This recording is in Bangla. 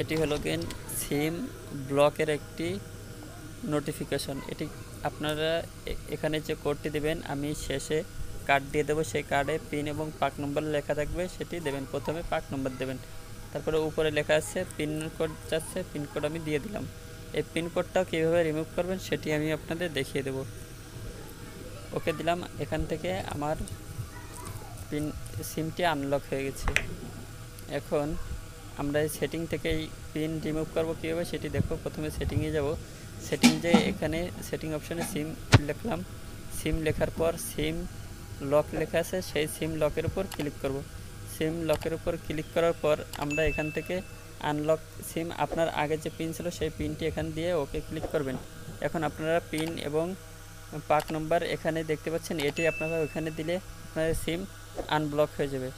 এটি হলো গিয়ে সিম ব্লকের একটি নোটিফিকেশন। এটি আপনারা এখানে যে কোডটি দেবেন, আমি শেষে কার্ড দিয়ে দেবো, সেই কার্ডে পিন এবং পাক নম্বর লেখা থাকবে, সেটি দেবেন। প্রথমে পাক নম্বর দেবেন, তারপরে উপরে লেখা আছে পিন কোড যাচ্ছে, পিন কোড আমি দিয়ে দিলাম। এই পিন কোডটাও কীভাবে রিমুভ করবেন সেটি আমি আপনাদের দেখিয়ে দেব। ওকে দিলাম। এখান থেকে আমার সিমটি আনলক হয়ে গেছে। এখন আমরা এই সেটিং থেকে এই পিন রিমুভ করবো কীভাবে সেটি দেখো। প্রথমে সেটিংয়ে যাব, সেটিং যে এখানে সেটিং অপশানে সিম লিখলাম, সিম লেখার পর সিম লক লেখা আছে, সেই সিম লকের উপর ক্লিক করব। সিম লকের উপর ক্লিক করার পর আমরা এখান থেকে আনলক সিম, আপনার আগে যে পিন ছিল সেই পিনটি এখান দিয়ে ওকে ক্লিক করবেন। এখন আপনারা পিন এবং পাক নম্বর এখানে দেখতে পাচ্ছেন, এটি আপনারা ওখানে দিলে আপনার সিম আনব্লক হয়ে যাবে।